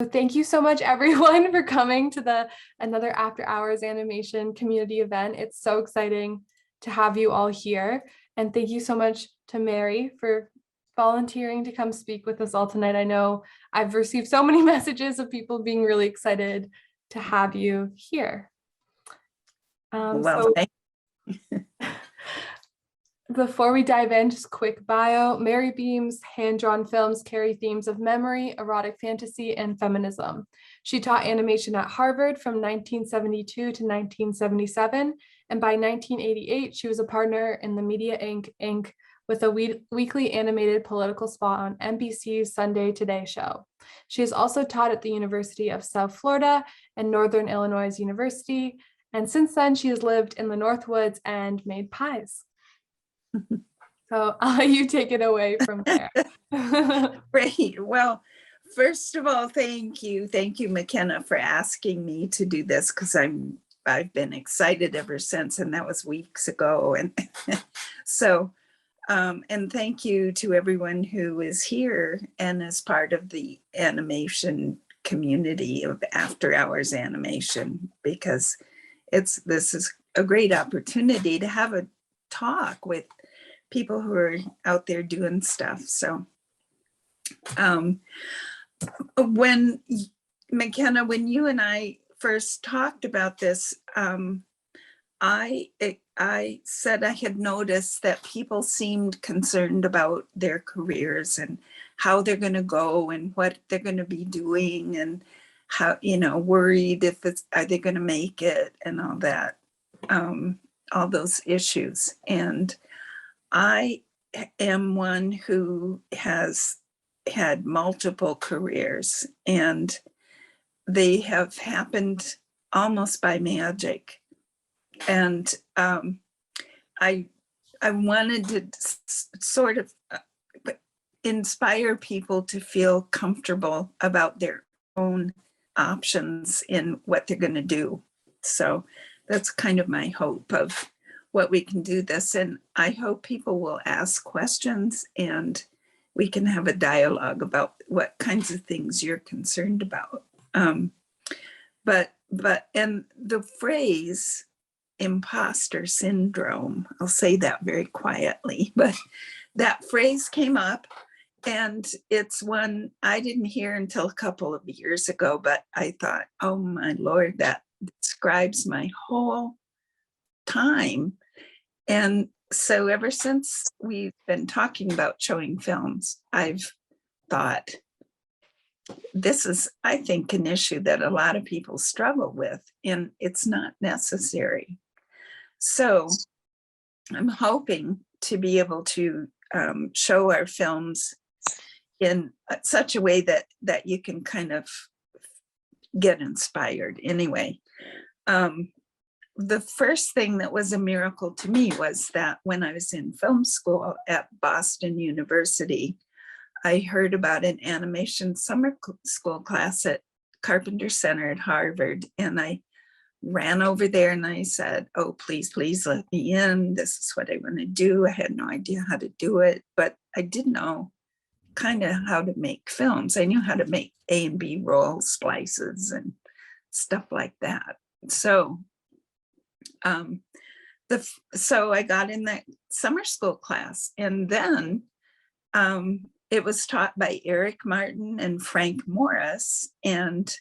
Thank you so much, everyone, for coming to another After Hours animation community event. It's so exciting to have you all here. And thank you so much to Mary for volunteering to come speak with us all tonight. I know I've received so many messages of people being really excited to have you here. Thank you. Before we dive in, just quick bio. Mary Beam's hand-drawn films carry themes of memory, erotic fantasy, and feminism. She taught animation at Harvard from 1972 to 1977, and by 1988, she was a partner in the Media Inc. with a weekly animated political spot on NBC's Sunday Today show. She has also taught at the University of South Florida and Northern Illinois University, and since then, she has lived in the Northwoods and made pies. So I'll let you take it away from there. Great. Well, first of all, thank you. Thank you, McKenna, for asking me to do this, because I've been excited ever since, and that was weeks ago. And so, and thank you to everyone who is here and is part of the animation community of After Hours animation, because this is a great opportunity to have a talk with people who are out there doing stuff. So when McKenna, when you and I first talked about this, I said I had noticed that people seemed concerned about their careers and how they're going to go and what they're going to be doing, and how, worried if are they going to make it and all that, all those issues. And I am one who has had multiple careers, and they have happened almost by magic. And I wanted to sort of inspire people to feel comfortable about their own options in what they're going to do. So that's kind of my hope of what we can do this. And I hope people will ask questions and we can have a dialogue about what kinds of things you're concerned about. And the phrase imposter syndrome, I'll say that very quietly, but that phrase came up, and it's one I didn't hear until a couple of years ago, but I thought, oh my Lord, that describes my whole time. And so ever since we've been talking about showing films, I've thought, this is, I think, an issue that a lot of people struggle with, and it's not necessary. So I'm hoping to be able to show our films in such a way that you can kind of get inspired. Anyway, the first thing that was a miracle to me was that when I was in film school at Boston University, I heard about an animation summer school class at Carpenter Center at Harvard, and I ran over there and I said, oh, please let me in. This is what I want to do. I had no idea how to do it, but I did know kind of how to make films. I knew how to make A and B roll splices and stuff like that. So so I got in that summer school class, and then it was taught by Eric Martin and Frank Morris, and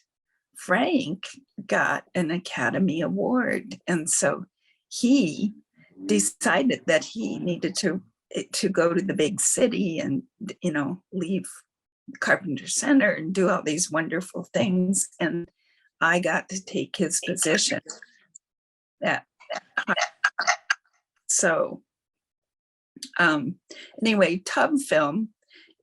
Frank got an Academy Award. And so he decided that he needed to go to the big city and, leave Carpenter Center and do all these wonderful things. And I got to take his position. So anyway, Tub Film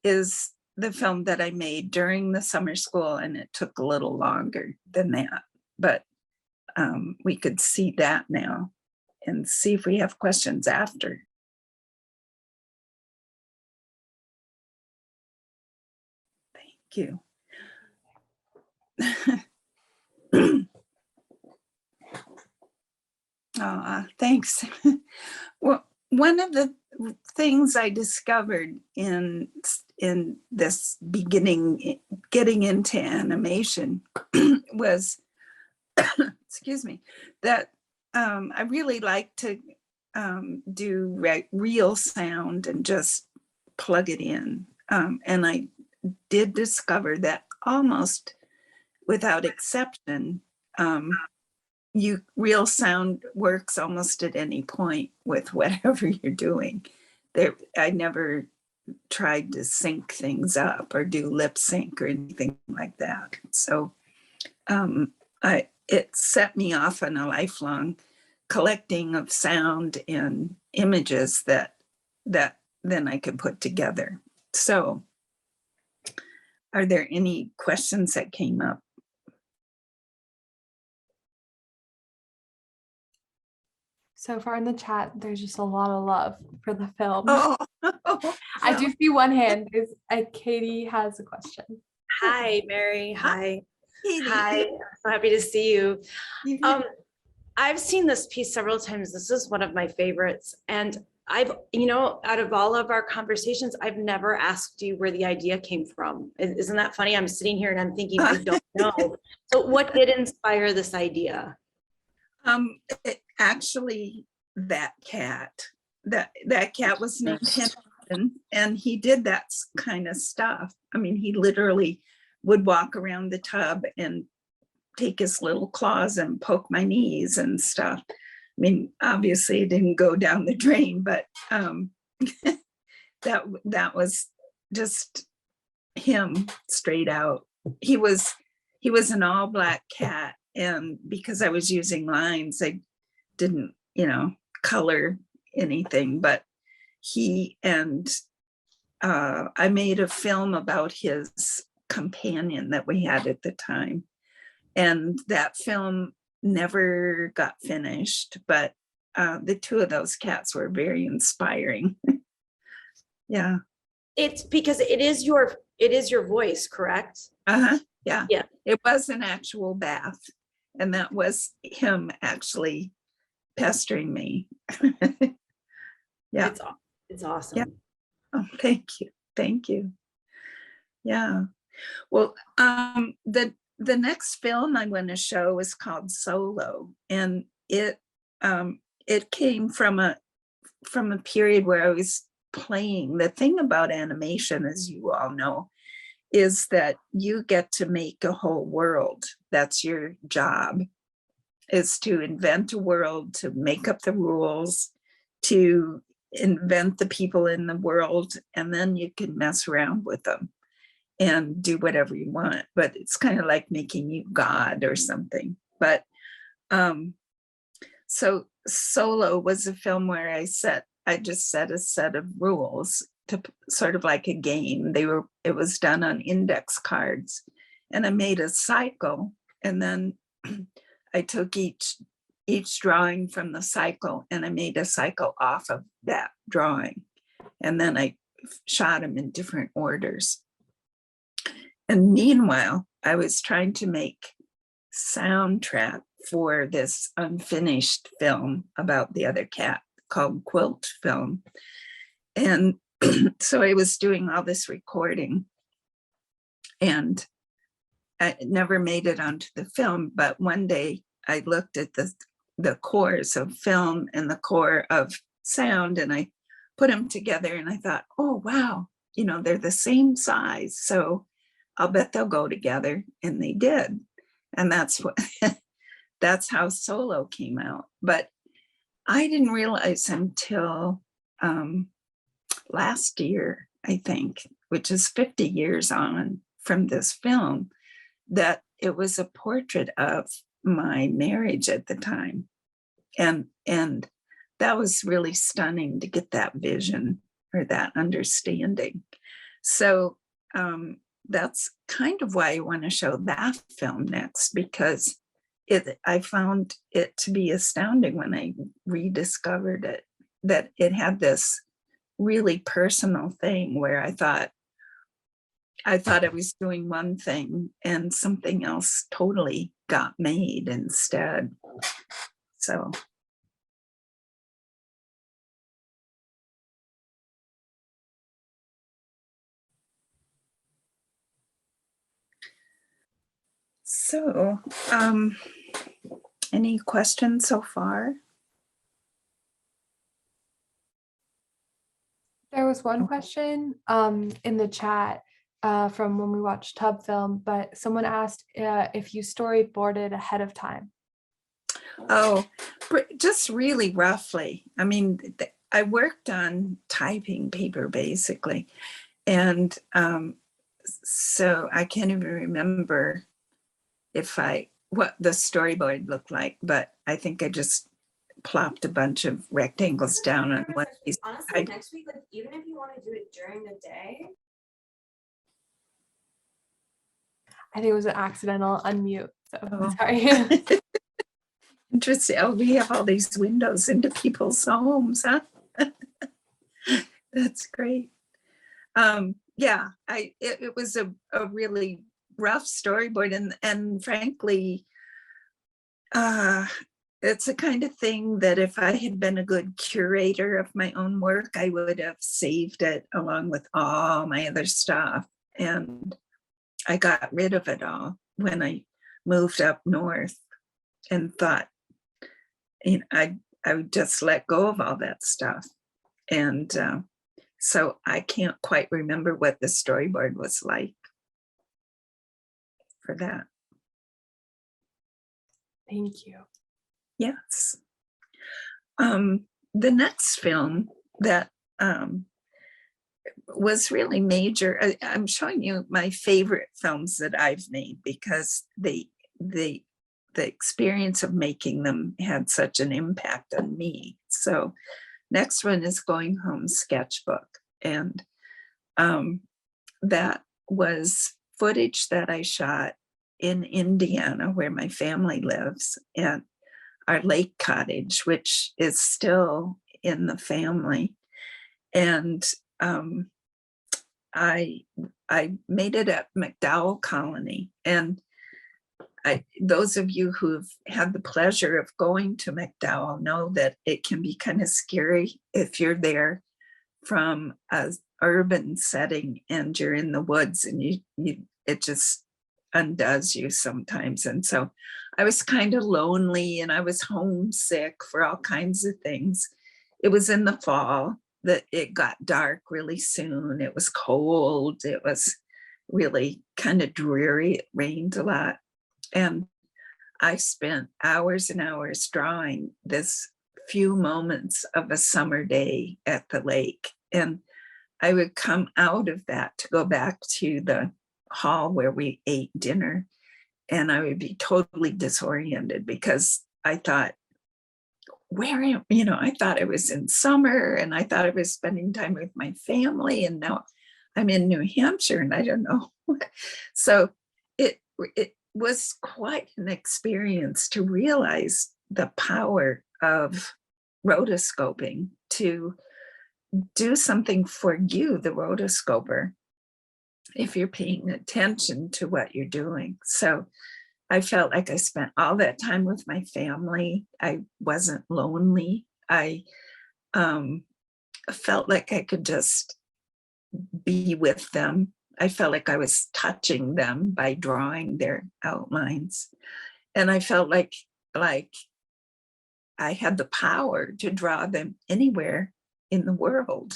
is the film that I made during the summer school, and it took a little longer than that, but we could see that now and see if we have questions after. Thank you. Thanks. Well, one of the things I discovered in this getting into animation was, excuse me, that I really like to do real sound and just plug it in. And I did discover that almost without exception, real sound works almost at any point with whatever you're doing. I never tried to sync things up or do lip sync or anything like that. So it set me off on a lifelong collecting of sound and images that then I could put together. So are there any questions that came up? So far in the chat, there's just a lot of love for the film. Oh, I do see one hand. Katie has a question. Hi, Mary. Hi. Katie. Hi. I'm so happy to see you. I've seen this piece several times. This is one of my favorites. And I've, out of all of our conversations, I've never asked you where the idea came from. Isn't that funny? I'm sitting here and I'm thinking, I don't know. So what did inspire this idea? Actually, that cat was named Henderson, and he did that kind of stuff. I mean, he literally would walk around the tub and take his little claws and poke my knees and stuff. I mean, obviously it didn't go down the drain, but that was just him straight out. He was an all black cat, and because I was using lines, I didn't, color anything, but he and I made a film about his companion that we had at the time. And that film never got finished, but the two of those cats were very inspiring. Yeah. It's because it is your voice, correct? Uh-huh. Yeah. Yeah. It was an actual bath. And that was him actually pestering me. Yeah. It's awesome. Yeah. Oh, thank you. Thank you. Yeah. Well, the next film I'm going to show is called Solo, and it came from a period where I was playing. The thing about animation, as you all know, is that you get to make a whole world. That's your job, is to invent a world, to make up the rules, to invent the people in the world, and then you can mess around with them and do whatever you want. But it's kind of like making you God or something. But so Solo was a film where I just set a set of rules to sort of like a game. It was done on index cards, and I made a cycle, and then I took each drawing from the cycle and I made a cycle off of that drawing, and then I shot them in different orders. And meanwhile, I was trying to make soundtrack for this unfinished film about the other cat called Quilt Film. And so I was doing all this recording, and I never made it onto the film. But one day I looked at the cores of film and the core of sound, and I put them together, and I thought, oh, wow, they're the same size. So I'll bet they'll go together. And they did. And that's how Solo came out. But I didn't realize until last year, I think, which is 50 years on from this film, that it was a portrait of my marriage at the time. And that was really stunning to get that vision or that understanding. So that's kind of why I want to show that film next, because I found it to be astounding when I rediscovered it, that it had this really personal thing where I thought I was doing one thing and something else totally got made instead. So. So, any questions so far? There was one question in the chat from when we watched Tub Film, but someone asked if you storyboarded ahead of time. Oh, just really roughly. I mean, I worked on typing paper basically. And so I can't even remember what the storyboard looked like, but I think I just plopped a bunch of rectangles down on one piece. Honestly, next week, like even if you want to do it during the day. I think it was an accidental unmute. So Oh. sorry. Interesting. Oh, we have all these windows into people's homes, huh? That's great. Yeah, it was a really rough storyboard, and frankly, it's the kind of thing that if I had been a good curator of my own work, I would have saved it along with all my other stuff. And I got rid of it all when I moved up north and thought, you know, I would just let go of all that stuff. And so I can't quite remember what the storyboard was like for that. Thank you. Yes. The next film that was really major, I'm showing you my favorite films that I've made because the experience of making them had such an impact on me. So next one is Going Home Sketchbook. And that was footage that I shot in Indiana, where my family lives, and our lake cottage, which is still in the family. And I made it at McDowell Colony. And those of you who've had the pleasure of going to McDowell know that it can be kind of scary if you're there from a urban setting and you're in the woods, and it just undoes you sometimes. And so I was kind of lonely and I was homesick for all kinds of things. It was in the fall that it got dark really soon. It was cold. It was really kind of dreary. It rained a lot. And I spent hours and hours drawing this few moments of a summer day at the lake. And I would come out of that to go back to the hall where we ate dinner, and I would be totally disoriented because I thought, I thought it was in summer and I thought I was spending time with my family, and now I'm in New Hampshire and I don't know. So it was quite an experience to realize the power of rotoscoping to do something for you, the rotoscoper, if you're paying attention to what you're doing. So I felt like I spent all that time with my family. I wasn't lonely. I felt like I could just be with them. I felt like I was touching them by drawing their outlines. And I felt like I had the power to draw them anywhere in the world.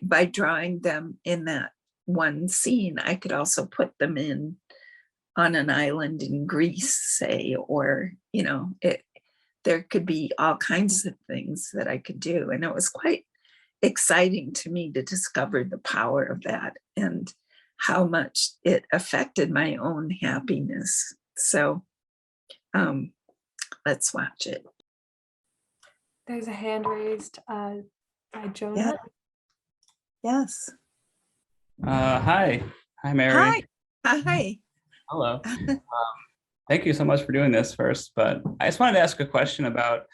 By drawing them in that one scene, I could also put them on an island in Greece, say, or, there could be all kinds of things that I could do. And it was quite exciting to me to discover the power of that and how much it affected my own happiness. So let's watch it. There's a hand raised by Jonah. Yeah. Yes. Hi, Mary. Hi. Hello. Thank you so much for doing this first, but I just wanted to ask a question about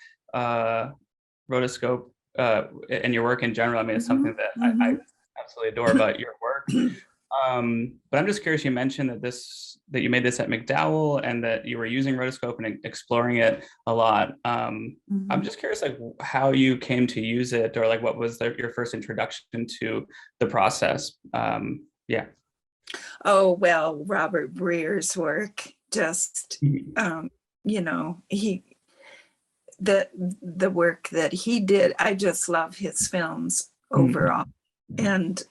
rotoscope and your work in general. I mean, it's something that I absolutely adore about your work. But I'm just curious, you mentioned that you made this at McDowell and that you were using rotoscope and exploring it a lot. I'm just curious, like, how you came to use it, or like what was your first introduction to the process? Yeah. Oh, well, Robert Breer's work just, Mhm. you know, the work that he did, I just love his films overall. And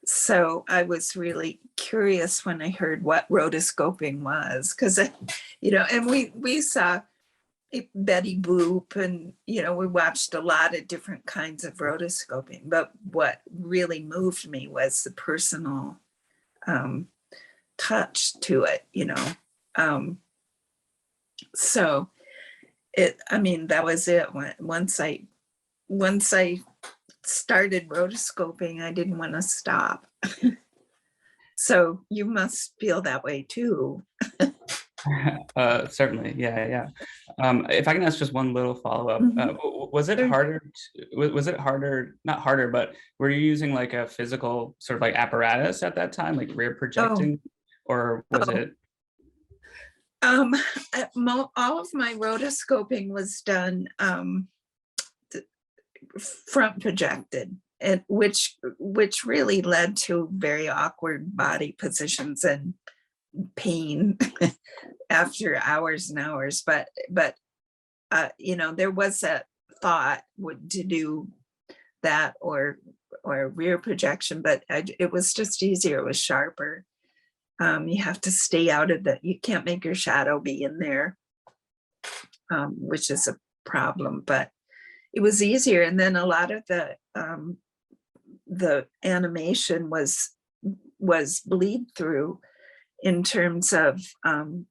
so I was really curious when I heard what rotoscoping was, because, you know, and we saw Betty Boop, and, you know, we watched a lot of different kinds of rotoscoping, but what really moved me was the personal touch to it, you know. So I mean, that was it. Once I started rotoscoping, I didn't want to stop. So you must feel that way too. Certainly, yeah. If I can ask just one little follow-up, was it Sure. harder? Was it harder? Not harder, but were you using like a physical sort of like apparatus at that time, like rear projecting, or was Oh. it? All of my rotoscoping was done front projected, and which really led to very awkward body positions and pain after hours and hours. But you know, there was a thought to do that or rear projection, but it was just easier. It was sharper. You have to stay out of you can't make your shadow be in there, which is a problem, but it was easier. And then a lot of the animation was bleed through in terms of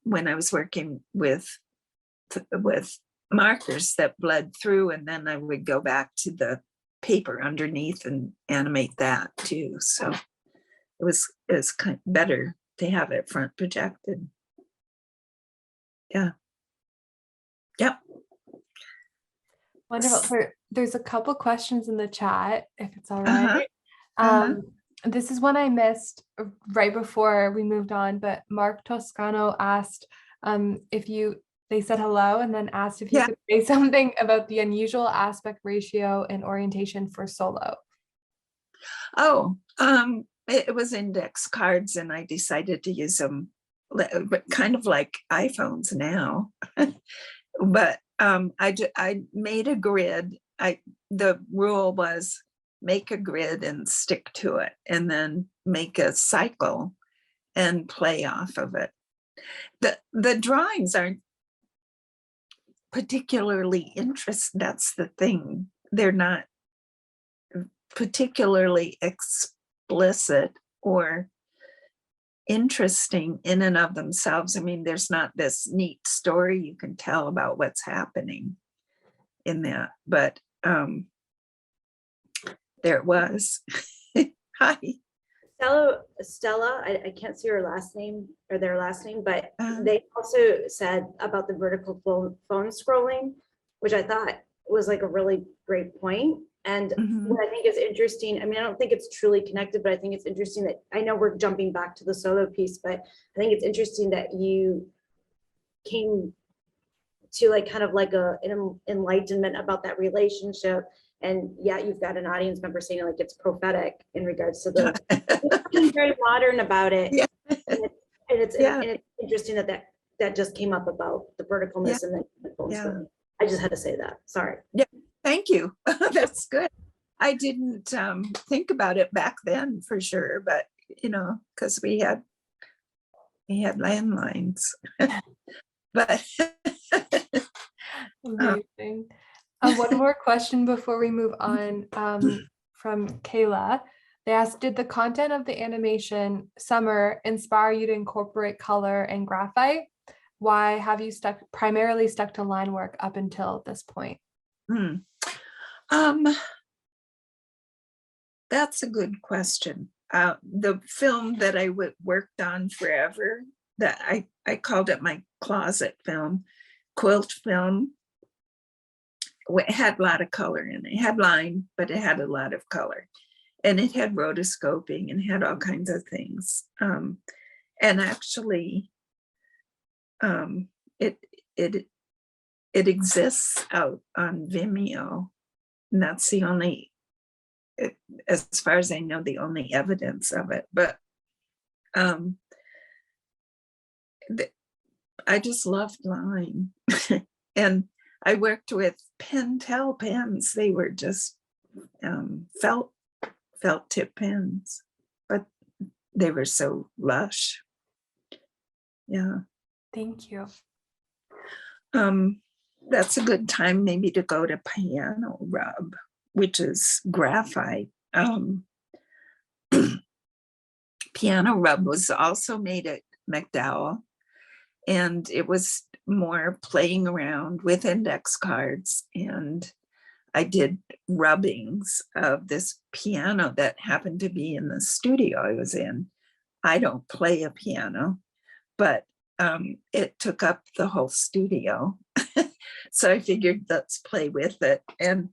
when I was working with markers that bled through, and then I would go back to the paper underneath and animate that too. So it was kind of better to have it front projected. Yeah. Yep. Wonderful. There's a couple questions in the chat, if it's all Uh-huh. right. This is one I missed right before we moved on, but Mark Toscano asked they said hello and then asked if you could say something about the unusual aspect ratio and orientation for solo. Oh, it was index cards, and I decided to use them kind of like iPhones now. But I made a grid. The rule was make a grid and stick to it, and then make a cycle and play off of it. The drawings aren't particularly interesting. That's the thing. They're not particularly explicit or interesting in and of themselves. I mean, there's not this neat story you can tell about what's happening in that, but there it was. Hi. Stella, I can't see her last name or their last name, but they also said about the vertical phone scrolling, which I thought was like a really great point. And what I think is interesting, I mean, I don't think it's truly connected, but I think it's interesting that I know we're jumping back to the solo piece, but I think it's interesting that you came to like kind of like an enlightenment about that relationship. And yeah, you've got an audience member saying like it's prophetic in regards to the being very modern about it. Yeah. And it's interesting that just came up about the verticalness and then I just had to say that. Sorry. Yeah, thank you. That's good. I didn't think about it back then for sure, but you know, because we had landlines. But amazing. One more question before we move on from Kayla. They asked, did the content of the animation Summer inspire you to incorporate color and graphite? Why have you primarily stuck to line work up until this point? That's a good question. The film that I worked on forever, that I called it my closet film, quilt film. It had a lot of color in it. It had line, but it had a lot of color. And it had rotoscoping and had all kinds of things. And actually, it exists out on Vimeo. And that's the only, as far as I know, the only evidence of it. But Um, I just loved line. And I worked with Pentel pens. They were just felt tip pens, but they were so lush. Yeah. Thank you. That's a good time maybe to go to piano rub, which is graphite. Piano rub was also made at McDowell, and it was more playing around with index cards. And I did rubbings of this piano that happened to be in the studio I was in. I don't play a piano, but it took up the whole studio. So I figured let's play with it. And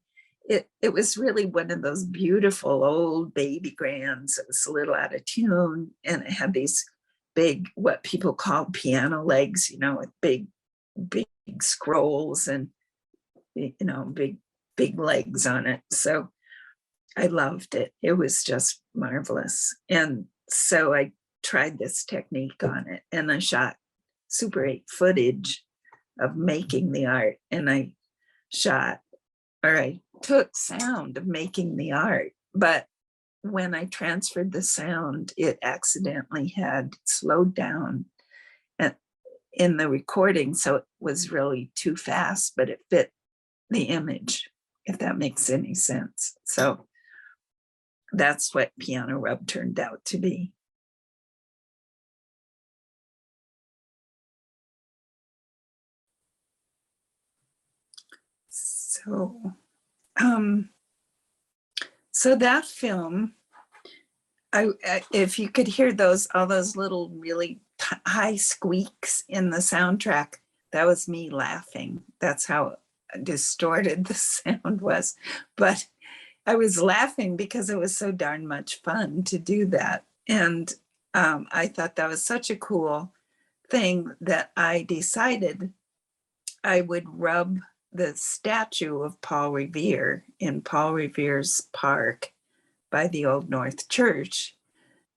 it was really one of those beautiful old baby grands. It was a little out of tune, and it had these big, what people call piano legs, you know, with big scrolls and, you know, big legs on it. So I loved it. It was just marvelous. And so I tried this technique on it, and I shot Super 8 footage of making the art, and I took sound of making the art, but when I transferred the sound, it accidentally had slowed down in the recording, so it was really too fast, but it fit the image, if that makes any sense. So that's what piano rub turned out to be. So that film, if you could hear all those little really high squeaks in the soundtrack, that was me laughing. That's how distorted the sound was. But I was laughing because it was so darn much fun to do that. And I thought that was such a cool thing that I decided I would rub the statue of Paul Revere in Paul Revere's park by the Old North Church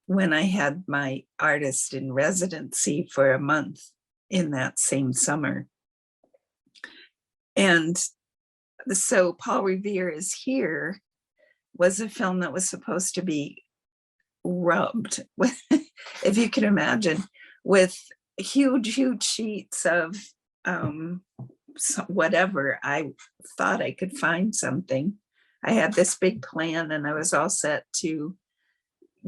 when I had my artist in residency for a month in that same summer. And so Paul Revere is Here was a film that was supposed to be rubbed with, if you can imagine, with huge sheets of whatever. I thought I could find something. I had this big plan, and I was all set to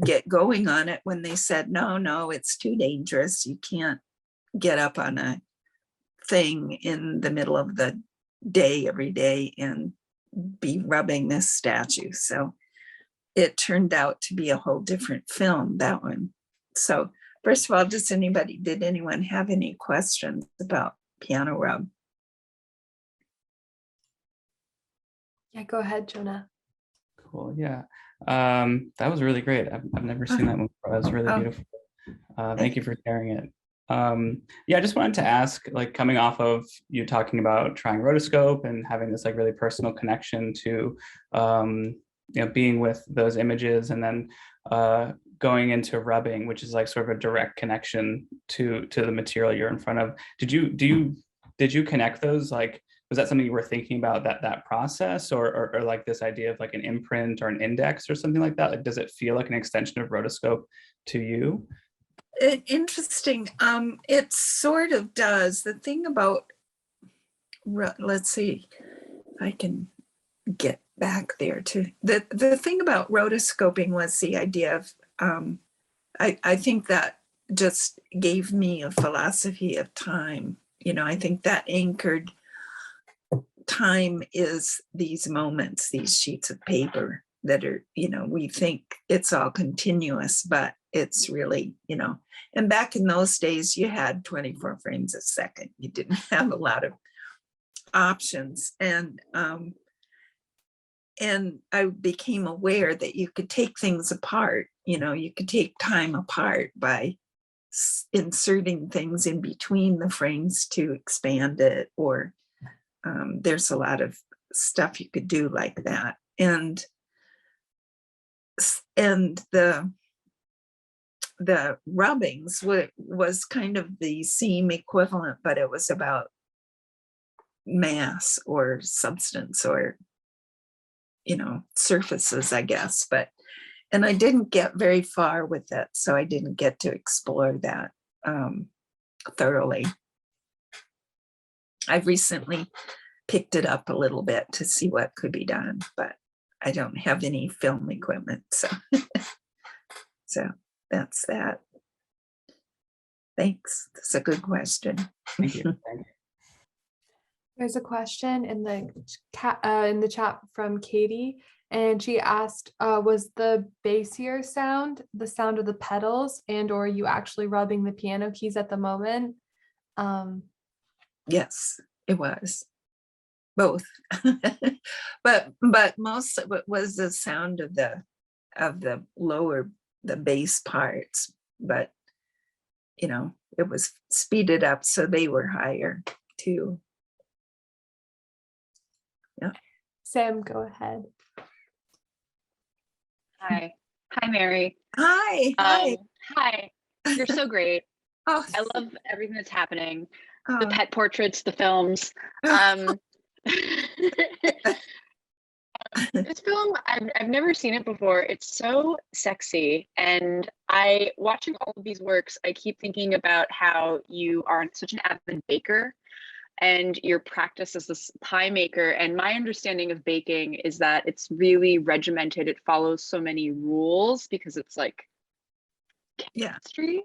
get going on it when they said, no, it's too dangerous. You can't get up on a thing in the middle of the day every day and be rubbing this statue. So it turned out to be a whole different film, that one. So first of all, did anyone have any questions about piano rub? Yeah, go ahead, Jonah. Cool. Yeah. That was really great. I've never seen that one before. That was really beautiful. Thank you for sharing it. Yeah, I just wanted to ask, like, coming off of you talking about trying rotoscope and having this like really personal connection to being with those images, and then going into rubbing, which is like sort of a direct connection to the material you're in front of. Did you connect those? Like, was that something you were thinking about, that process, or like this idea of like an imprint or an index or something like that? Like, does it feel like an extension of rotoscope to you? Interesting. It sort of does. The thing about, let's see if I can get back there to the thing about rotoscoping was the idea of, I think that just gave me a philosophy of time. I think that anchored time is these moments, these sheets of paper that are, we think it's all continuous, but it's really, and back in those days, you had 24 frames a second. You didn't have a lot of options. And I became aware that you could take things apart, you could take time apart by inserting things in between the frames to expand it, or there's a lot of stuff you could do like that. And the rubbings was kind of the same equivalent, but it was about mass or substance or, surfaces, I guess. And I didn't get very far with it, so I didn't get to explore that thoroughly. I've recently picked it up a little bit to see what could be done, but I don't have any film equipment, so so that's that. Thanks. That's a good question. Thank you. Thank you. There's a question in the chat from Katie, and she asked, was the bassier sound the sound of the pedals, and or are you actually rubbing the piano keys at the moment? Yes, it was both. but most of it was the sound of the bass parts, but it was speeded up, so they were higher too. Yeah. Sam, go ahead. Hi, Mary. Hi. Hi. You're so great. Oh, I love everything that's happening. The oh, pet portraits, the films. This film, I've never seen it before. It's so sexy, and watching all of these works, I keep thinking about how you are such an avid baker, and your practice as this pie maker. And my understanding of baking is that it's really regimented. It follows so many rules because it's like chemistry.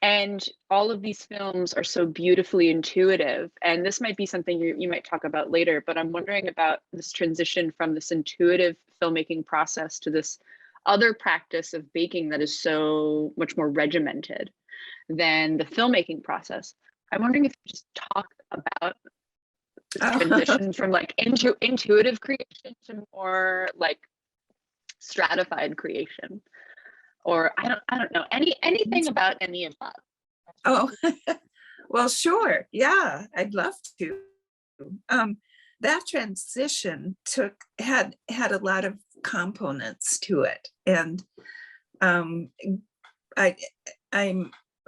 And all of these films are so beautifully intuitive. And this might be something you might talk about later, but I'm wondering about this transition from this intuitive filmmaking process to this other practice of baking that is so much more regimented than the filmmaking process. I'm wondering if you just talk about this transition from like intuitive creation to more like stratified creation. Or I don't know, anything about any of that. Oh, well, sure. Yeah, I'd love to. That transition had a lot of components to it. And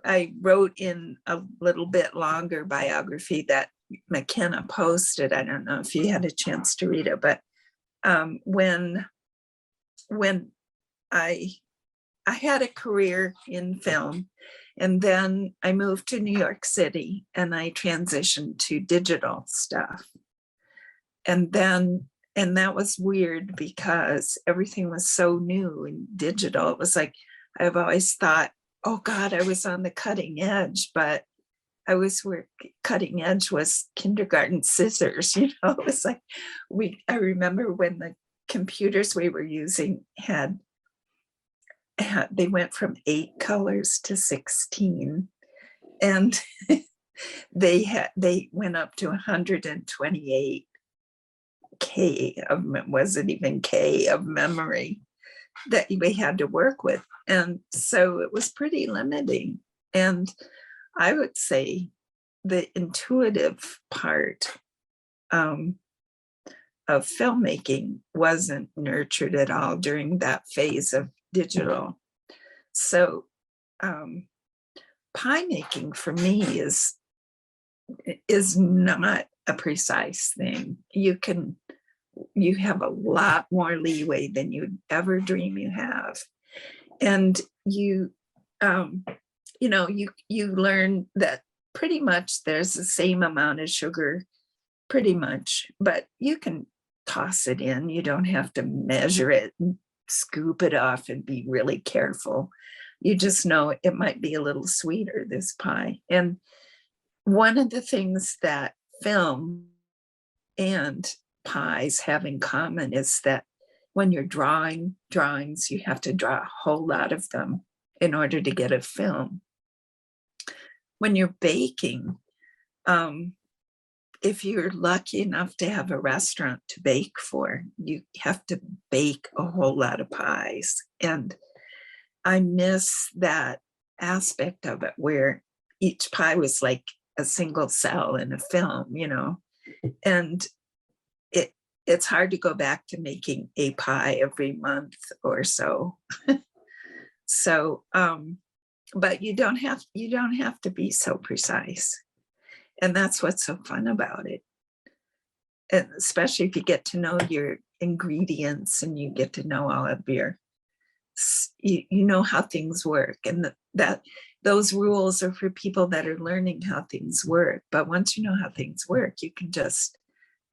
I wrote in a little bit longer biography that McKenna posted. I don't know if you had a chance to read it, but when I had a career in film, and then I moved to New York City and I transitioned to digital stuff. And that was weird because everything was so new and digital. It was like, I've always thought, oh God, I was on the cutting edge, but I was where cutting edge was kindergarten scissors, It was like, I remember when the computers we were using they went from 8 colors to 16, and they went up to 128 K of, wasn't even K of memory that we had to work with. And so it was pretty limiting. And I would say the intuitive part of filmmaking wasn't nurtured at all during that phase of digital. So pie making for me is not a precise thing. You have a lot more leeway than you'd ever dream you have. And you learn that pretty much there's the same amount of sugar, pretty much, but you can toss it in. You don't have to measure it and scoop it off and be really careful. You just know it might be a little sweeter, this pie. And one of the things that film and pies have in common is that when you're drawing drawings, you have to draw a whole lot of them in order to get a film. When you're baking, if you're lucky enough to have a restaurant to bake for, you have to bake a whole lot of pies. And I miss that aspect of it where each pie was like a single cell in a film, and it's hard to go back to making a pie every month or so. So but you don't have to be so precise. And that's what's so fun about it. And especially if you get to know your ingredients and you get to know all of your, you know how things work, and that those rules are for people that are learning how things work. But once you know how things work, you can just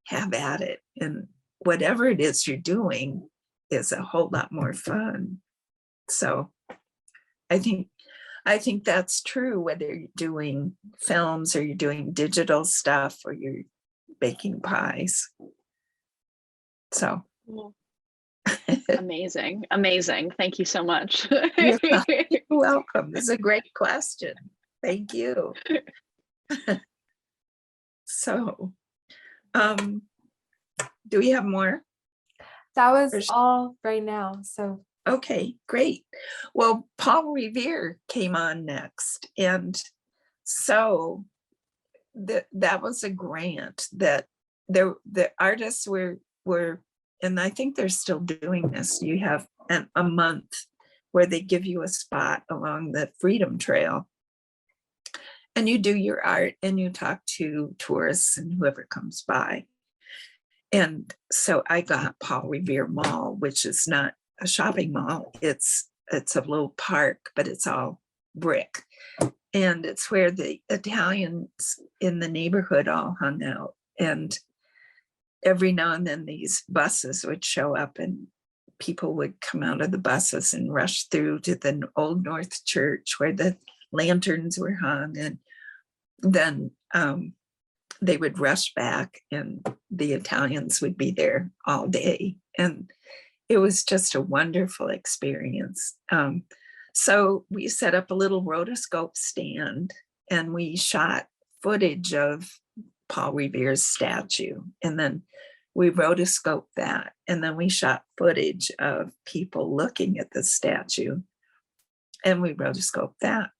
have at it, and whatever it is you're doing is a whole lot more fun. So I think that's true whether you're doing films or you're doing digital stuff or you're baking pies. So Amazing. Thank you so much. you're welcome. This is a great question. Thank you. So, do we have more? That was all right now. So Okay, great. Well, Paul Revere came on next. And so that was a grant that the artists were, and I think they're still doing this. You have a month where they give you a spot along the Freedom Trail. And you do your art and you talk to tourists and whoever comes by. And so I got Paul Revere Mall, which is not a shopping mall. It's a little park, but it's all brick. And it's where the Italians in the neighborhood all hung out. And every now and then these buses would show up and people would come out of the buses and rush through to the Old North Church where the lanterns were hung. And then they would rush back and the Italians would be there all day. And it was just a wonderful experience. So we set up a little rotoscope stand and we shot footage of Paul Revere's statue. And then we rotoscoped that. And then we shot footage of people looking at the statue. And we rotoscoped that.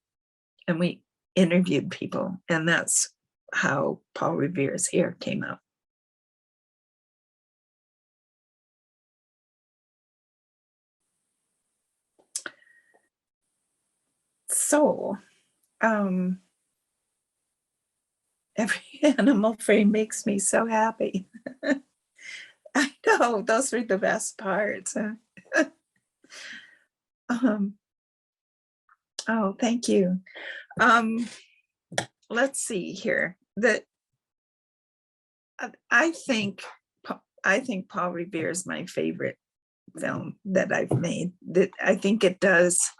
And we interviewed people. And that's how Paul Revere's hair came out. So, every animal frame makes me so happy. I know, those were the best parts. Oh, thank you. Let's see here. I think Paul Revere is my favorite film that I've made. That I think it does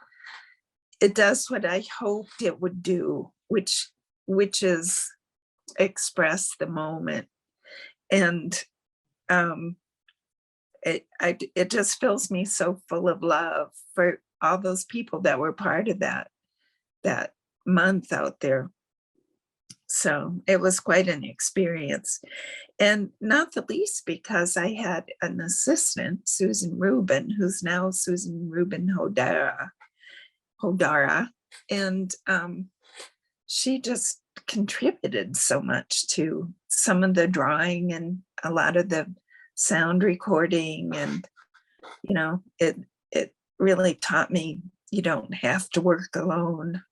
what I hoped it would do, which is express the moment. And it just fills me so full of love for all those people that were part of that month out there. So it was quite an experience, and not the least because I had an assistant, Susan Rubin, who's now Susan Rubin Hodara, and she just contributed so much to some of the drawing and a lot of the sound recording, and it really taught me you don't have to work alone.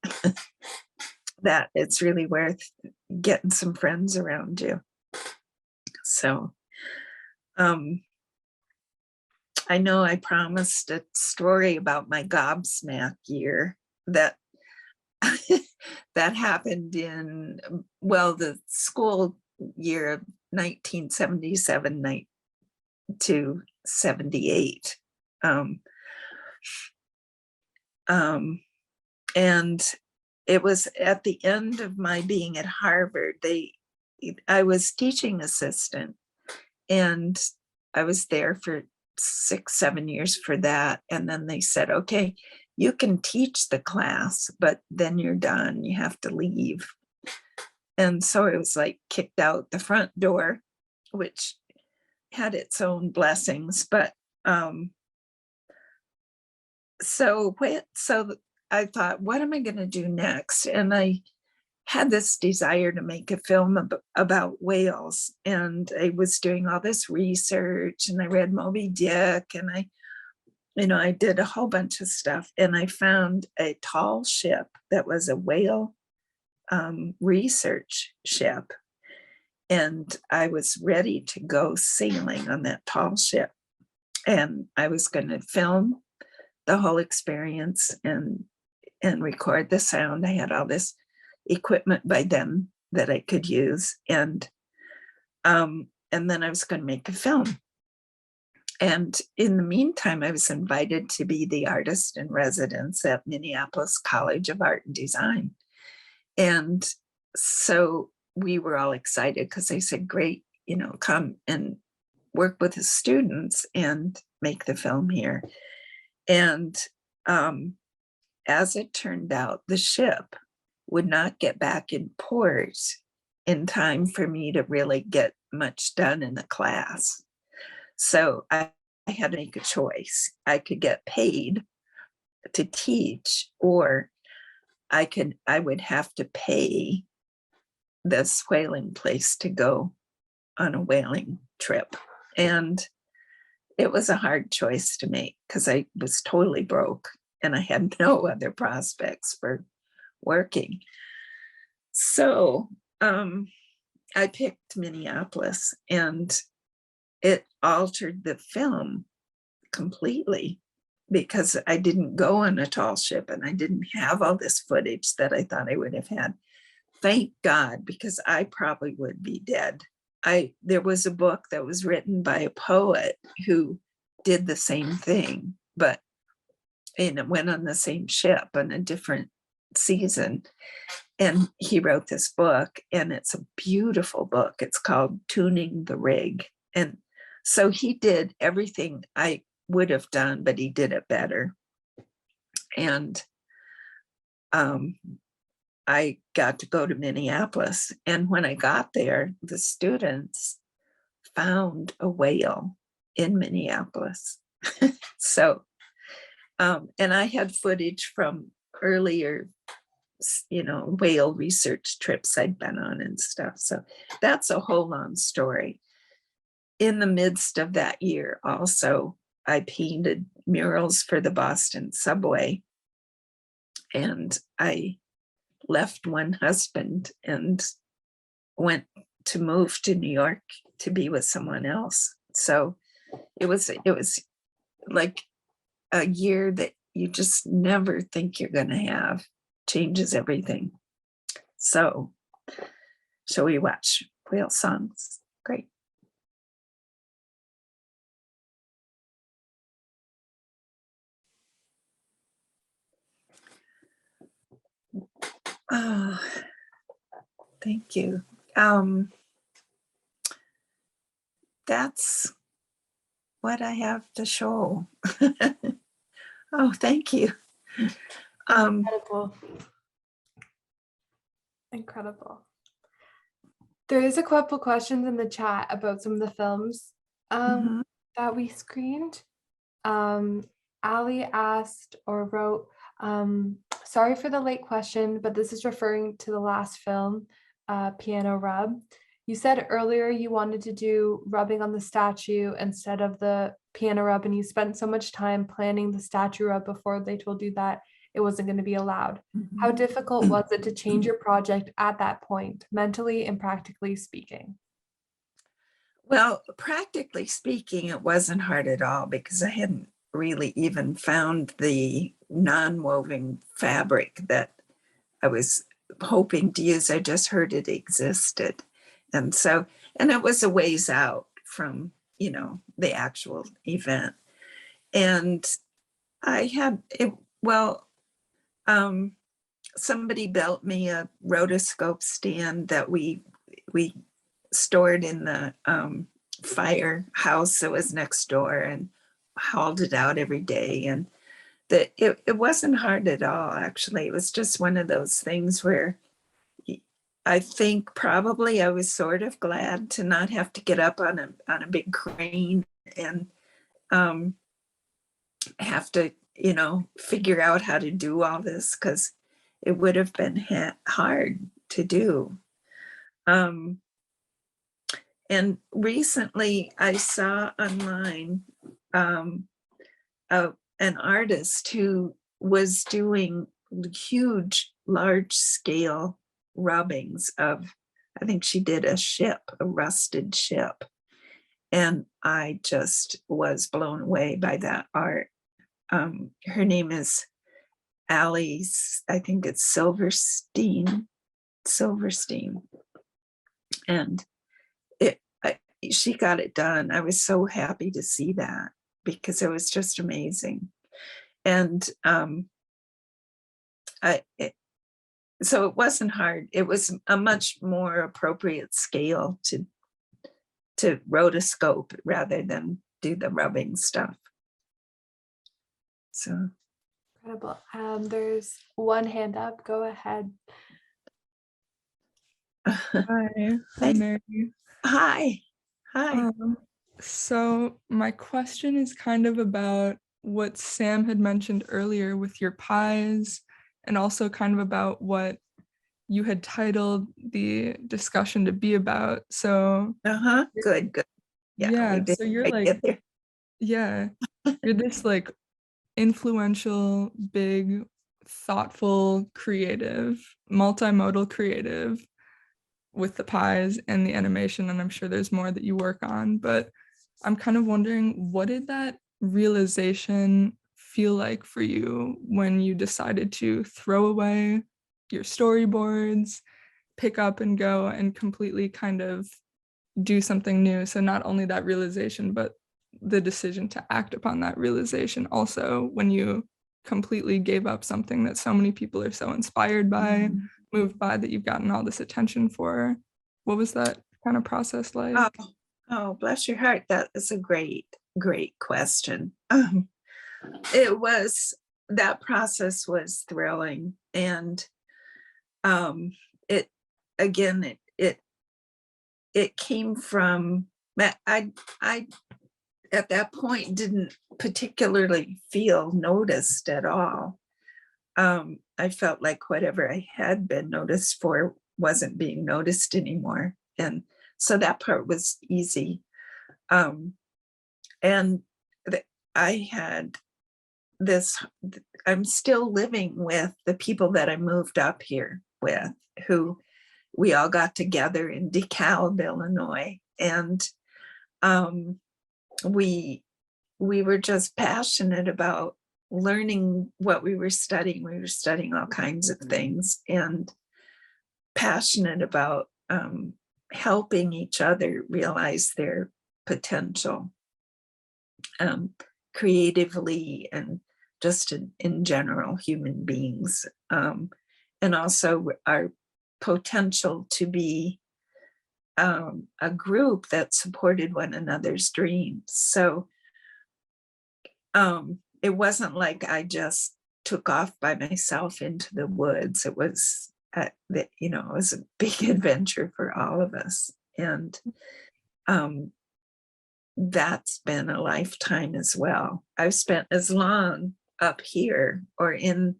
That it's really worth getting some friends around you. So I know I promised a story about my Gobsmack year that that happened in, well, the school year of 1977 to 78. And it was at the end of my being at Harvard. I was teaching assistant, and I was there for 6-7 years for that. And then they said, okay, you can teach the class, but then you're done. You have to leave. And so it was like kicked out the front door, which had its own blessings. But so I thought, what am I going to do next? And I had this desire to make a film about whales. And I was doing all this research, and I read Moby Dick, and I I did a whole bunch of stuff, and I found a tall ship that was a whale research ship. And I was ready to go sailing on that tall ship. And I was going to film the whole experience and record the sound. I had all this equipment by then that I could use. And then I was going to make a film. And in the meantime, I was invited to be the artist in residence at Minneapolis College of Art and Design. And so we were all excited because they said, great, come and work with the students and make the film here. And as it turned out, the ship would not get back in port in time for me to really get much done in the class. So I had to make a choice. I could get paid to teach, or I would have to pay this whaling place to go on a whaling trip. And it was a hard choice to make because I was totally broke and I had no other prospects for working. So I picked Minneapolis, and it altered the film completely because I didn't go on a tall ship and I didn't have all this footage that I thought I would have had. Thank God, because I probably would be dead. There was a book that was written by a poet who did the same thing, but went on the same ship on a different season. And he wrote this book, and it's a beautiful book. It's called Tuning the Rig. And so he did everything I would have done, but he did it better. And I got to go to Minneapolis. And when I got there, the students found a whale in Minneapolis. So, and I had footage from earlier, whale research trips I'd been on and stuff. So that's a whole long story. In the midst of that year, also, I painted murals for the Boston Subway. And I left one husband and went to move to New York to be with someone else. So it was like a year that you just never think you're going to have. Changes everything. So shall we watch whale songs? Great. Oh, thank you. That's what I have to show. Oh, thank you. Incredible. Incredible. There is a couple questions in the chat about some of the films that we screened. Ali asked or wrote, sorry for the late question, but this is referring to the last film, Piano Rub. You said earlier you wanted to do rubbing on the statue instead of the piano rub, and you spent so much time planning the statue rub before they told you that it wasn't going to be allowed. How difficult was it to change your project at that point, mentally and practically speaking? Well, practically speaking, it wasn't hard at all because I hadn't really even found the non-woven fabric that I was hoping to use. I just heard it existed. And it was a ways out from, the actual event. And I had it, somebody built me a rotoscope stand that we stored in the firehouse that was next door and hauled it out every day. And it wasn't hard at all, actually. It was just one of those things where I think probably I was sort of glad to not have to get up on a big crane and have to, figure out how to do all this, because it would have been hard to do. And recently I saw online a an artist who was doing huge, large scale rubbings of, I think she did a ship, a rusted ship. And I just was blown away by that art. Her name is Alice, I think it's Silverstein. And she got it done. I was so happy to see that because it was just amazing. And so it wasn't hard. It was a much more appropriate scale to rotoscope rather than do the rubbing stuff. So Incredible. There's one hand up. Go ahead. Hi, Mary. Hi. So my question is kind of about what Sam had mentioned earlier with your pies, and also kind of about what you had titled the discussion to be about. So Good. yeah, so you're like, yeah, you're this like influential, big, thoughtful, creative, multimodal creative with the pies and the animation, and I'm sure there's more that you work on, but I'm kind of wondering, what did that realization feel like for you when you decided to throw away your storyboards, pick up and go and completely kind of do something new? So not only that realization, but the decision to act upon that realization also, when you completely gave up something that so many people are so inspired by, moved by, that you've gotten all this attention for. What was that kind of process like? Oh, bless your heart. That is a great question. That process was thrilling. And it came from, I at that point didn't particularly feel noticed at all. I felt like whatever I had been noticed for wasn't being noticed anymore. And so that part was easy. And I had this, I'm still living with the people that I moved up here with, who we all got together in DeKalb, Illinois. And we were just passionate about learning what we were studying. We were studying all kinds of things, and passionate about helping each other realize their potential creatively, and just in general, human beings, and also our potential to be a group that supported one another's dreams. So it wasn't like I just took off by myself into the woods. It was it was a big adventure for all of us. And that's been a lifetime as well. I've spent as long up here or in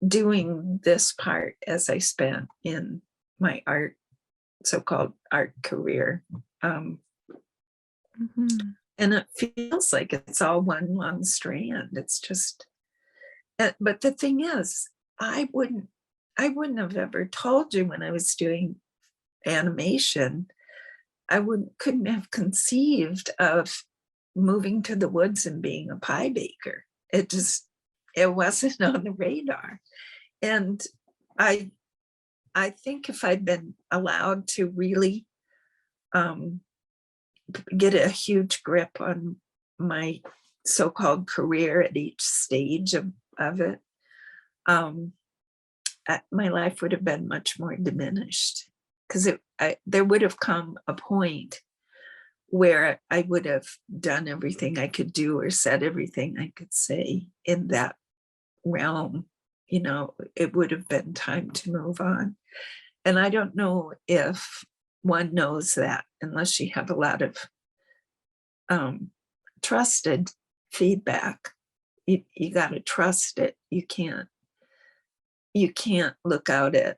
doing this part as I spent in my so-called art career. And it feels like it's all one long strand. It's just, but the thing is, I wouldn't have ever told you when I was doing animation, couldn't have conceived of moving to the woods and being a pie baker. It wasn't on the radar. And I think if I'd been allowed to really get a huge grip on my so-called career at each stage of it, my life would have been much more diminished, because there would have come a point where I would have done everything I could do or said everything I could say in that realm. It would have been time to move on. And I don't know if one knows that unless you have a lot of trusted feedback. You got to trust it. You can't look out at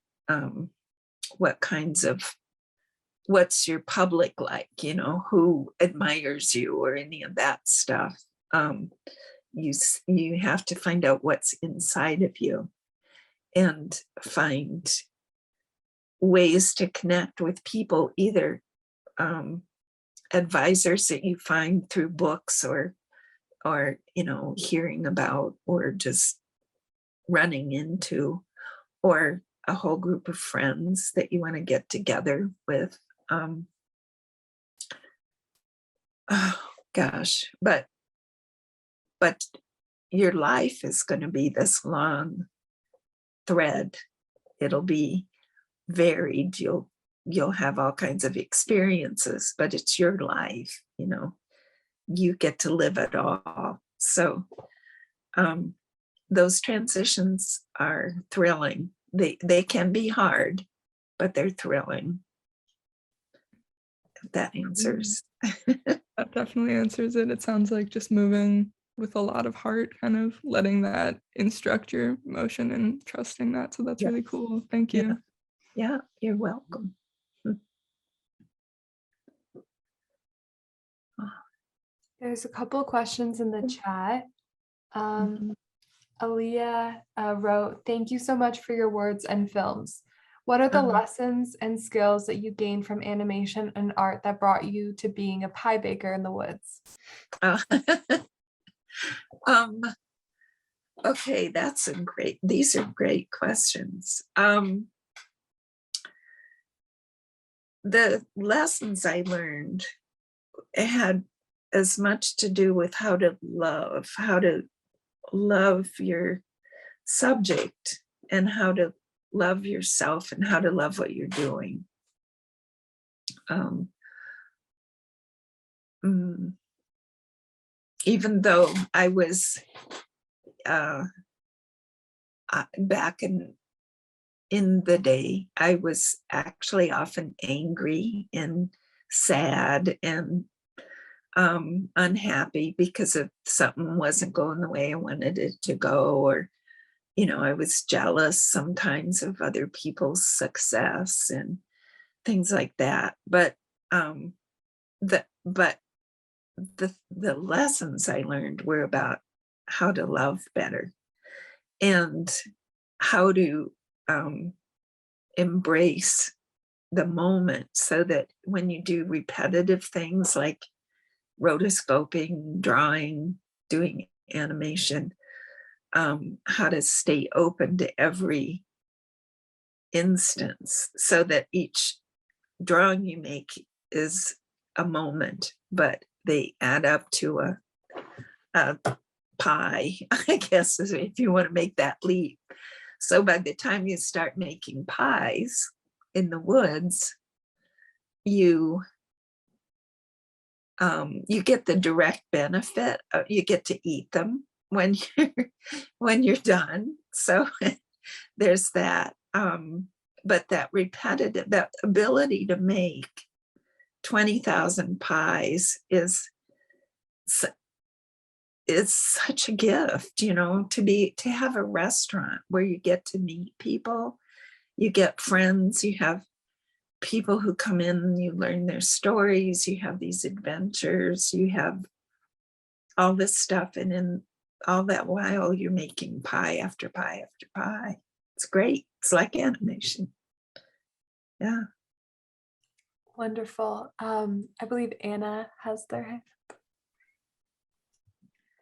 what's your public like, who admires you or any of that stuff. you have to find out what's inside of you and find ways to connect with people, either advisors that you find through books or hearing about, or just running into, or a whole group of friends that you want to get together with. Oh gosh, but your life is going to be this long thread. It'll be varied. You'll have all kinds of experiences, but it's your life, you get to live it all. So those transitions are thrilling. They can be hard, but they're thrilling. If that answers. That definitely answers it. It sounds like just moving with a lot of heart, kind of letting that instruct your motion and trusting that. So that's really cool. Thank you. Yeah, you're welcome. There's a couple of questions in the chat. Aaliyah wrote, "Thank you so much for your words and films. What are the lessons and skills that you gained from animation and art that brought you to being a pie baker in the woods?" Okay, these are great questions. The lessons I learned had as much to do with how to love your subject, and how to love yourself, and how to love what you're doing. Even though I was back in the day, I was actually often angry and sad and unhappy because of something wasn't going the way I wanted it to go, or I was jealous sometimes of other people's success and things like that. But the lessons I learned were about how to love better, and how to embrace the moment, so that when you do repetitive things like rotoscoping, drawing, doing animation, how to stay open to every instance, so that each drawing you make is a moment, but they add up to a pie, I guess, if you want to make that leap. So by the time you start making pies in the woods, you get the direct benefit. You get to eat them when you're done. So there's that. But that ability to make 20,000 pies is such a gift, to have a restaurant where you get to meet people, you get friends, you have people who come in, you learn their stories, you have these adventures, you have all this stuff, and in all that while you're making pie after pie after pie. It's great. It's like animation. Yeah. Wonderful. I believe Anna has their hand.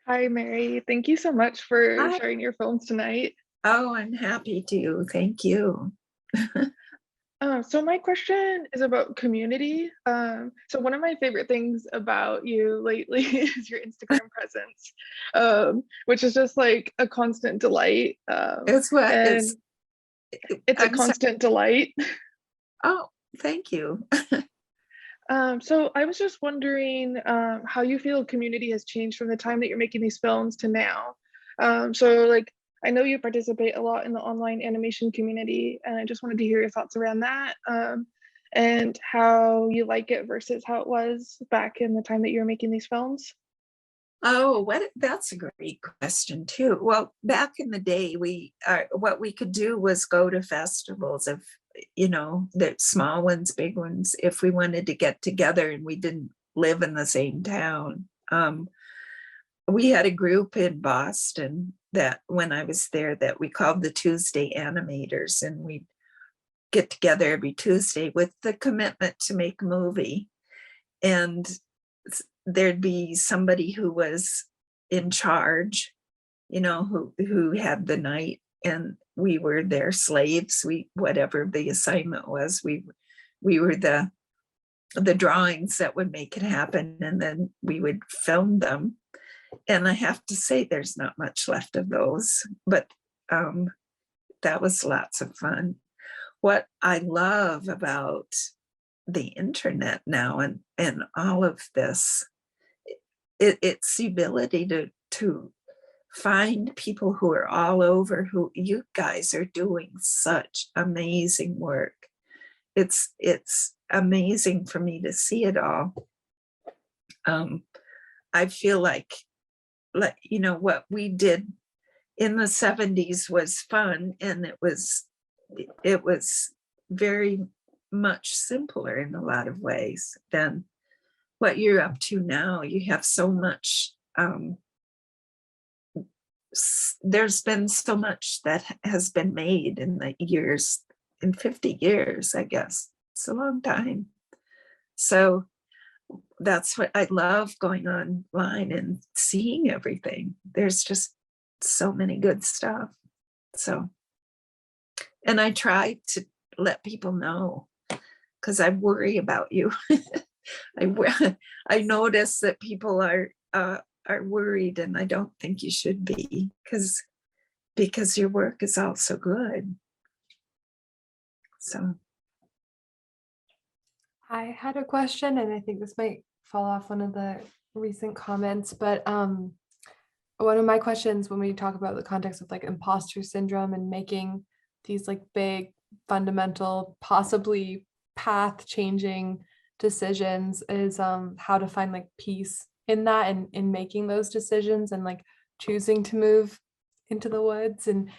Hi, Mary. Thank you so much for sharing your films tonight. Oh, I'm happy to. Thank you. So my question is about community. So one of my favorite things about you lately is your Instagram presence, which is just like a constant delight. It's a constant delight. Oh, thank you. So I was just wondering how you feel community has changed from the time that you're making these films to now. So like, I know you participate a lot in the online animation community, and I just wanted to hear your thoughts around that, and how you like it versus how it was back in the time that you were making these films. Oh, that's a great question too. Well, back in the day, what we could do was go to festivals of, the small ones, big ones, if we wanted to get together and we didn't live in the same town. we had a group in Boston that when I was there that we called the Tuesday Animators, and we'd get together every Tuesday with the commitment to make a movie. And there'd be somebody who was in charge, you know, who had the night, and we were their slaves. Whatever the assignment was, we were the drawings that would make it happen, and then we would film them. And I have to say, there's not much left of those, but that was lots of fun. What I love about the internet now and all of this, it's the ability to find people who are all over, who you guys are doing such amazing work. It's amazing for me to see it all. I feel like, you know, what we did in the 70s was fun, and it was very much simpler in a lot of ways than what you're up to now. You have so much, there's been so much that has been made in the years, in 50 years, I guess. It's a long time. So that's what I love, going online and seeing everything. There's just so many good stuff. So, and I try to let people know, because I worry about you. I notice that people are worried, and I don't think you should be, because your work is all so good. So I had a question, and I think this might fall off one of the recent comments, but one of my questions when we talk about the context of like imposter syndrome and making these like big, fundamental, possibly path-changing decisions is how to find like peace in that, and in making those decisions, and like choosing to move into the woods and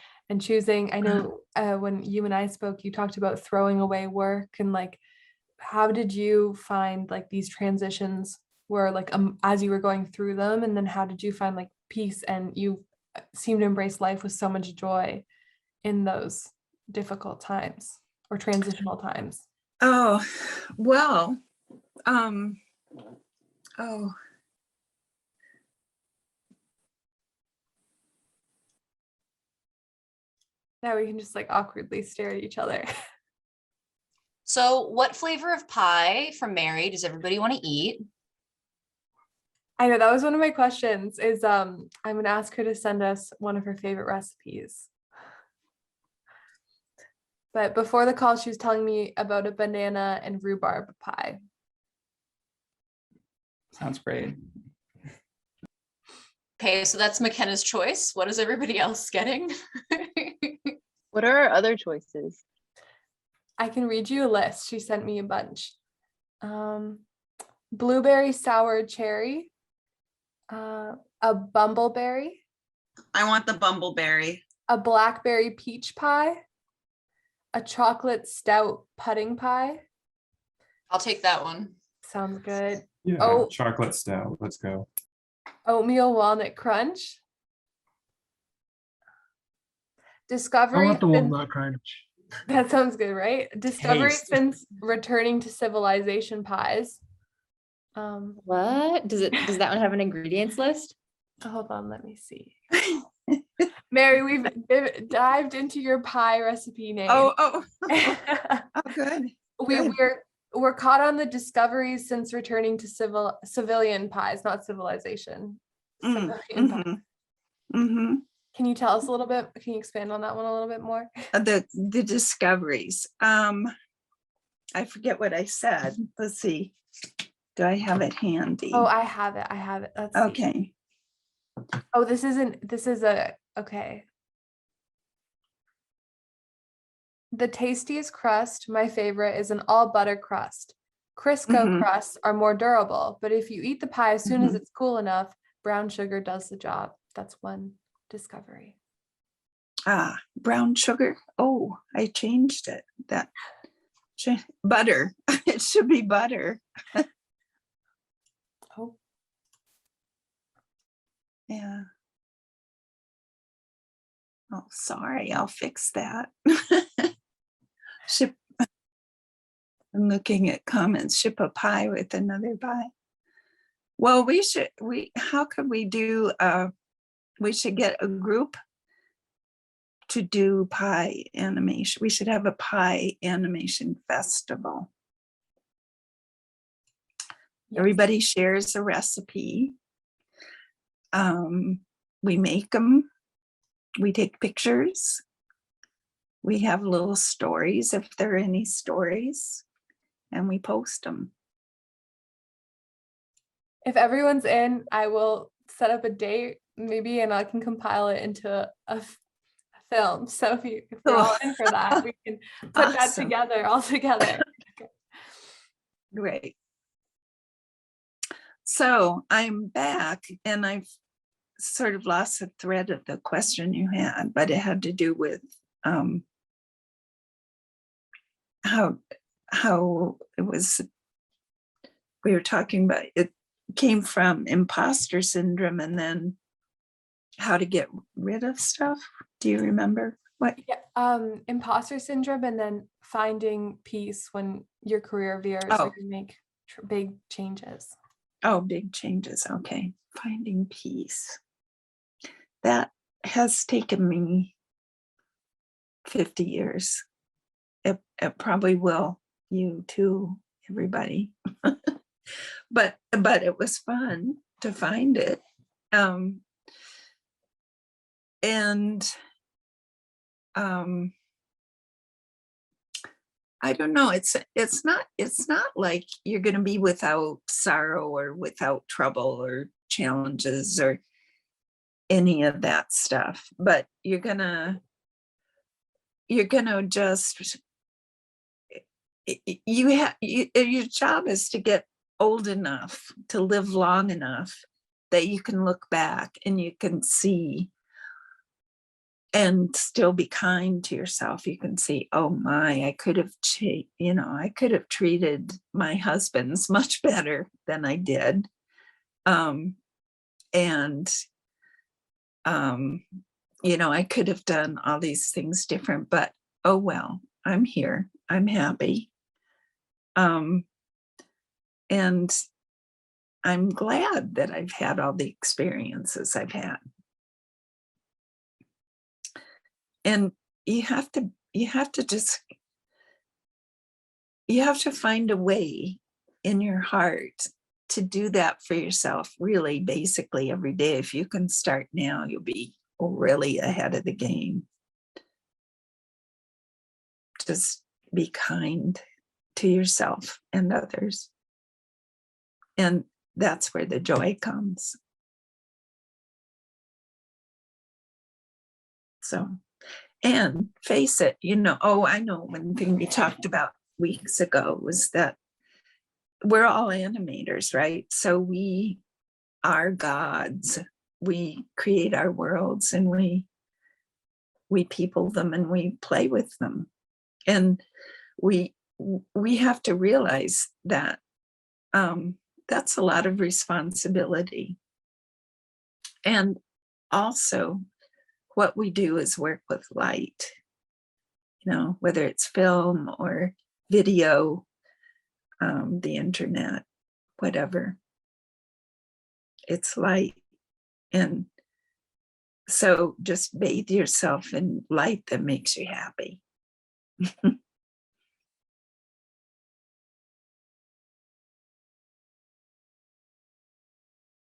choosing. I know when you and I spoke, you talked about throwing away work, and like, how did you find like these transitions were like as you were going through them, and then how did you find like peace, and you seem to embrace life with so much joy in those difficult times or transitional times? oh well Now we can just like awkwardly stare at each other. So what flavor of pie from Mary does everybody want to eat? I know that was one of my questions, is I'm gonna ask her to send us one of her favorite recipes. But before the call, she was telling me about a banana and rhubarb pie. Sounds great. Okay, so that's McKenna's choice. What is everybody else getting? What are our other choices? I can read you a list. She sent me a bunch. Blueberry sour cherry, a bumbleberry, I want the bumbleberry. a blackberry peach pie, a chocolate stout pudding pie. I'll take that one. Sounds good. Yeah, Oh. chocolate stout. Let's go. Oatmeal walnut crunch. I Discovery. want the walnut crunch. That sounds good, right? Discovery Taste. since returning to civilization pies. What? Does that one have an ingredients list? Hold on, let me see. Mary, we've dived into your pie recipe name. oh good. We're caught on the discoveries since returning to civilian pies, not civilization. Civilian pies. Can you tell us a little bit? Can you expand on that one a little bit more? The discoveries. I forget what I said. Let's see. Do I have it handy? Oh, I have it. Let's see. Okay. Oh, this is okay. The tastiest crust, my favorite, is an all butter crust. Crisco crusts are more durable, but if you eat the pie as soon as it's cool enough, brown sugar does the job. That's one discovery. Brown sugar. Oh, I changed it. Butter. It should be butter. Oh. Yeah. Oh, sorry, I'll fix that. Ship. I'm looking at comments. Ship a pie with another pie. Well, how could we do, we should get a group to do pie animation. We should have a pie animation festival. Yes. Everybody shares a recipe. We make them. We take pictures. We have little stories, if there are any stories, and we post them. If everyone's in, I will set up a date maybe, and I can compile it into a film. So if you're all in for that, we can put that Awesome. together all together. Great. So I'm back, and I've sort of lost the thread of the question you had, but it had to do with how it was, we were talking about, it came from imposter syndrome and then how to get rid of stuff. Do you remember what? Yeah, imposter syndrome, and then finding peace when your career veers or you make big changes. Oh, big changes. Okay. Finding peace. That has taken me 50 years. It probably will you too, everybody. but it was fun to find it. I don't know. It's not like you're going to be without sorrow or without trouble or challenges or any of that stuff, but you're gonna just, your job is to get old enough to live long enough that you can look back and you can see and still be kind to yourself. You can see, oh my, I could have I could have treated my husbands much better than I did. I could have done all these things different, but oh well, I'm here, I'm happy. And I'm glad that I've had all the experiences I've had. And you have to find a way in your heart to do that for yourself, really, basically every day. If you can start now, you'll be really ahead of the game. Just be kind to yourself and others. And that's where the joy comes. So, and face it, I know one thing we talked about weeks ago was that we're all animators, right? So we are gods. We create our worlds and we people them and we play with them. And we have to realize that that's a lot of responsibility. And also what we do is work with light, whether it's film or video, the internet, whatever. It's light. And so just bathe yourself in light that makes you happy.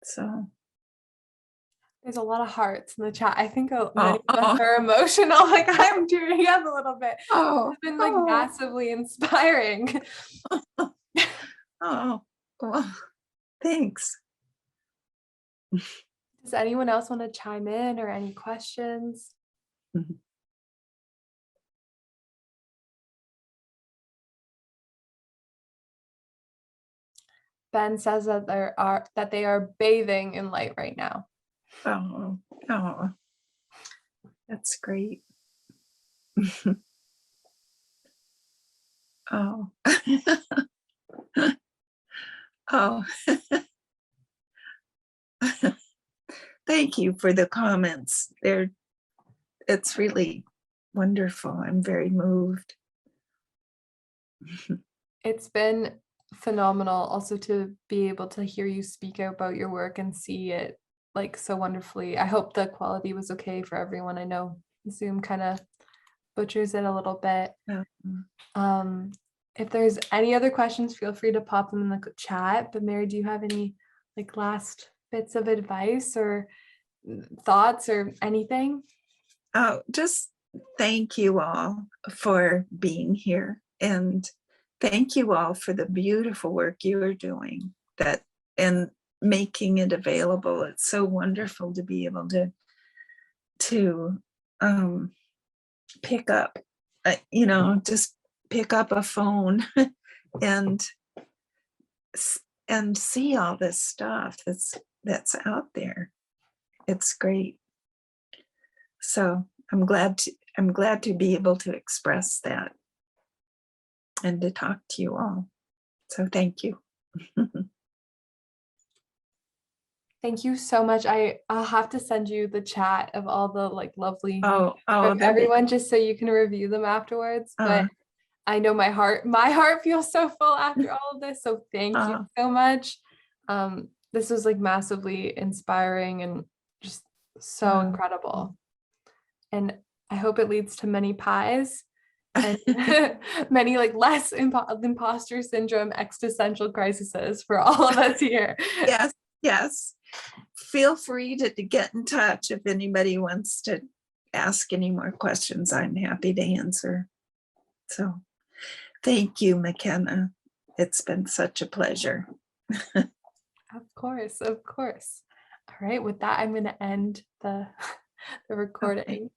So there's a lot of hearts in the chat. I think many of us are emotional. Like I'm tearing up a little bit. It's been massively inspiring. Well, thanks. Does anyone else want to chime in or any questions? Mm-hmm. Ben says that they are bathing in light right now. Oh, that's great. Oh. thank you for the comments. It's really wonderful. I'm very moved. It's been phenomenal also to be able to hear you speak about your work and see it like so wonderfully. I hope the quality was okay for everyone. I know Zoom kind of butchers it a little bit. If there's any other questions, feel free to pop them in the chat. But Mary, do you have any like last bits of advice or thoughts or anything? Oh, just thank you all for being here, and thank you all for the beautiful work you are doing and making it available. It's so wonderful to be able to pick up, just pick up a phone and see all this stuff that's out there. It's great. So I'm glad to be able to express that and to talk to you all. So thank you. Thank you so much. I'll have to send you the chat of all the like lovely from everyone just so you can review them afterwards. But I know my heart feels so full after all of this. So thank you so much. This was like massively inspiring and just so incredible. And I hope it leads to many pies and many like less imposter syndrome existential crises for all of us here. Yes. Feel free to get in touch if anybody wants to ask any more questions. I'm happy to answer. So thank you, McKenna. It's been such a pleasure. Of course. All right, with that, I'm going to end the recording.